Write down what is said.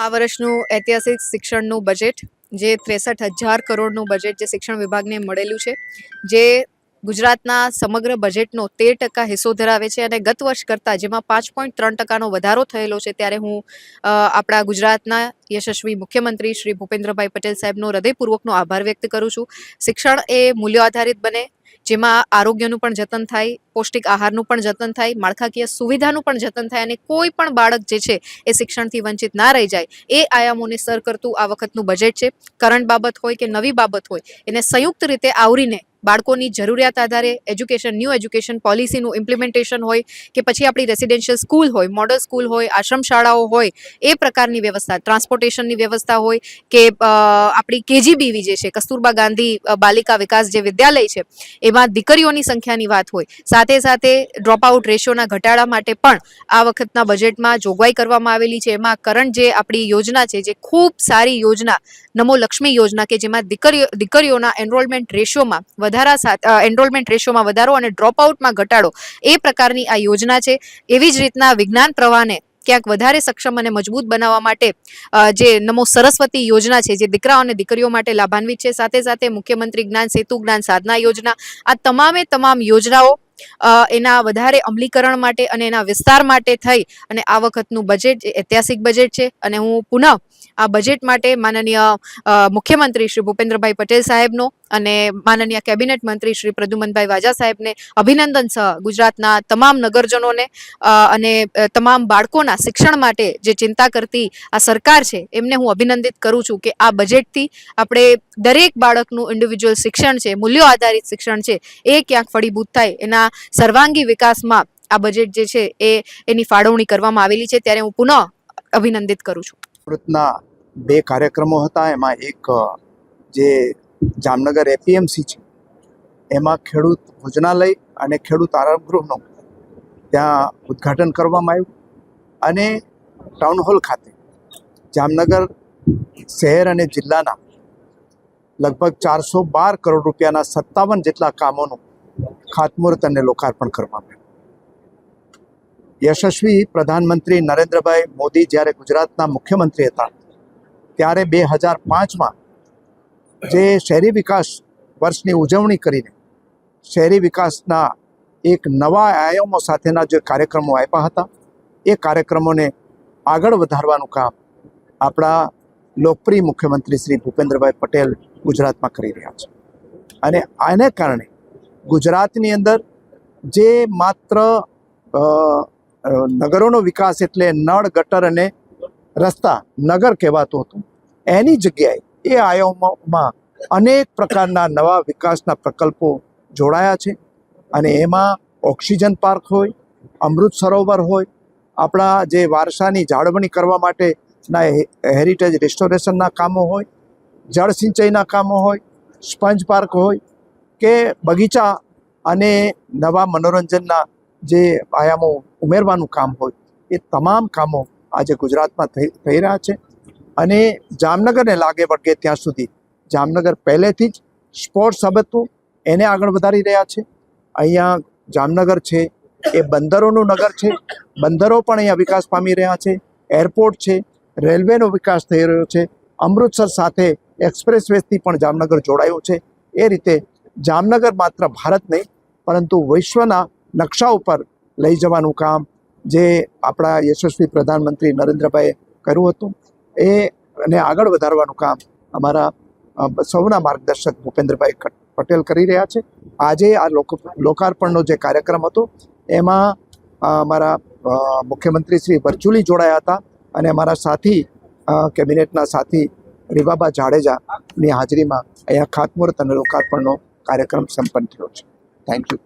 આ વર્ષનું ઐતિહાસિક શિક્ષણનું બજેટ જે 63,000 કરોડનું બજેટ જે શિક્ષણ વિભાગને મળેલું છે, જે ગુજરાતના સમગ્ર બજેટનો 13% હિસ્સો ધરાવે છે અને ગત વર્ષ કરતાં જેમાં 5.3%નો વધારો થયેલો છે, ત્યારે હું આપણા ગુજરાતના યશસ્વી મુખ્યમંત્રી શ્રી ભૂપેન્દ્રભાઈ પટેલ સાહેબનો હૃદયપૂર્વકનો આભાર વ્યક્ત કરું છું. શિક્ષણ એ મૂલ્યો આધારિત બને, જેમાં આરોગ્યનું પણ જતન થાય, પૌષ્ટિક આહારનું પણ જતન થાય, માળખાકીય સુવિધાનું પણ જતન થાય અને કોઈ પણ બાળક જે છે એ શિક્ષણથી વંચિત ના રહી જાય, એ આયામોને સર કરતું આ વખતનું બજેટ છે. કરંટ બાબત હોય કે નવી બાબત હોય, એને સંયુક્ત રીતે આવરીને બાળકોની જરૂરિયાત આધારે ન્યૂ એજ્યુકેશન પોલિસીનું ઇમ્પ્લિમેન્ટેશન હોય કે પછી આપણી રેસિડેન્શિયલ સ્કૂલ હોય, મોડલ સ્કૂલ હોય, આશ્રમ શાળાઓ હોય, એ પ્રકારની વ્યવસ્થા, ટ્રાન્સપોર્ટેશનની વ્યવસ્થા હોય કે આપણી કેજીબીવી જે છે કસ્તુરબા ગાંધી બાલિકા વિકાસ જે વિદ્યાલય છે, એમાં દીકરીઓની સંખ્યાની વાત હોય, સાથે સાથે ડ્રોપઆઉટ રેશિયોના ઘટાડા માટે પણ આ વખતના બજેટમાં જોગવાઈ કરવામાં આવેલી છે. એમાં કરંટ જે આપણી યોજના છે, જે ખૂબ સારી યોજના નમો લક્ષ્મી યોજના કે જેમાં દીકરીઓના એનરોલમેન્ટ રેશિયોમાં વધારો અને ડ્રોપઆઉટમાં ઘટાડો, એ પ્રકારની આ યોજના છે. એવી જ રીતના વિજ્ઞાન પ્રવાહને ક્યાંક વધારે સક્ષમ અને મજબૂત બનાવવા માટે જે નમો સરસ્વતી યોજના છે, જે દીકરાઓ અને દીકરીઓ માટે લાભાન્વિત છે, સાથે સાથે મુખ્યમંત્રી જ્ઞાન સેતુ જ્ઞાન સાધના યોજના, આ તમામ યોજનાઓ એના વધારે અમલીકરણ માટે અને એના વિસ્તાર માટે થઈ અને આ વખતનું બજેટ ઐતિહાસિક બજેટ છે. અને હું પુનઃ આ બજેટ માટે માનનીય મુખ્યમંત્રી શ્રી ભૂપેન્દ્રભાઈ પટેલ સાહેબનો અને માનનીય કેબિનેટ મંત્રી શ્રી પ્રદ્યુમનભાઈ વાજા સાહેબને અભિનંદન સહ ગુજરાતના તમામ નગરજનોને અને તમામ બાળકોના શિક્ષણ માટે જે ચિંતા કરતી આ સરકાર છે, એમને હું અભિનંદિત કરું છું કે આ બજેટથી આપણે દરેક બાળકનું ઇન્ડિવિજ્યુઅલ શિક્ષણ છે, મૂલ્યો આધારિત શિક્ષણ છે, એ ક્યાંક ફળીભૂત થાય, એના સર્વાંગી વિકાસમાં આ બજેટ જે છે એની ફાળવણી કરવામાં આવેલી છે, ત્યારે હું પુનઃ અભિનંદિત કરું છું. સુરતના 2 કાર્યક્રમો હતા. એમાં એક જે જામનગર એપીએમસી છે, એમાં ખેડૂત ભોજનાલય અને ખેડૂત આરામગૃહનું ત્યાં ઉદ્ઘાટન કરવામાં આવ્યું અને ટાઉન હોલ ખાતે જામનગર શહેર અને જિલ્લાના લગભગ 412 કરોડ રૂપિયાના 57 જેટલા કામોનું ખાતમુહૂર્ત અને લોકાર્પણ કરવામાં આવ્યું. યશસ્વી પ્રધાનમંત્રી નરેન્દ્રભાઈ મોદી જ્યારે ગુજરાતના મુખ્યમંત્રી હતા, ત્યારે 2005માં જે શહેરી વિકાસ વર્ષની ઉજવણી કરીને શહેરી વિકાસના એક નવા આયામો સાથેના જે કાર્યક્રમો આપ્યા હતા, એ કાર્યક્રમોને આગળ વધારવાનું કામ આપણા લોકપ્રિય મુખ્યમંત્રી શ્રી ભૂપેન્દ્રભાઈ પટેલ ગુજરાતમાં કરી રહ્યા છે. અને આને કારણે ગુજરાતની અંદર જે માત્ર નગરોનો વિકાસ એટલે નળ, ગટર અને રસ્તા નગર કહેવાતું હતું, એની જગ્યાએ એ આયામોમાં અનેક પ્રકારના નવા વિકાસના પ્રકલ્પો જોડાયા છે. અને એમાં ઓક્સિજન પાર્ક હોય, અમૃત સરોવર હોય, આપણા જે વારસાની જાળવણી કરવા માટેના હેરિટેજ રિસ્ટોરેશનના કામો હોય, જળ સિંચાઈના કામો હોય, સ્પંજ પાર્ક હોય કે બગીચા અને નવા મનોરંજનના જે આયામો ઉમેરવાનું કામ હોય, એ તમામ કામો આજે ગુજરાતમાં થઈ રહ્યા છે. અને જામનગરને લાગે વળગે ત્યાં સુધી જામનગર પહેલેથી જ સ્પોર્ટ્સ હબ હતું, એને આગળ વધારી રહ્યા છે. અહીંયા જામનગર છે એ બંદરોનું નગર છે, બંદરો પણ અહીંયા વિકાસ પામી રહ્યા છે, એરપોર્ટ છે, રેલવેનો વિકાસ થઈ રહ્યો છે, અમૃતસર સાથે એક્સપ્રેસ વેથી પણ જામનગર જોડાયું છે. એ રીતે જામનગર માત્ર ભારત નહીં પરંતુ વિશ્વના નકશા ઉપર લઈ જવાનું કામ જે આપણા યશસ્વી પ્રધાનમંત્રી નરેન્દ્રભાઈએ કર્યું હતું, એ અને આગળ વધારવાનું કામ અમારા સૌના માર્ગદર્શક ભૂપેન્દ્રભાઈ પટેલ કરી રહ્યા છે. આજે આ લોકાર્પણનો જે કાર્યક્રમ હતો, એમાં અમારા મુખ્યમંત્રી શ્રી વર્ચ્યુઅલી જોડાયા હતા અને અમારા સાથી કેબિનેટના સાથી રીવાબા જાડેજાની હાજરીમાં અહીંયા ખાતમુહૂર્ત અને લોકાર્પણનો કાર્યક્રમ સંપન્ન થયો છે. Thank you.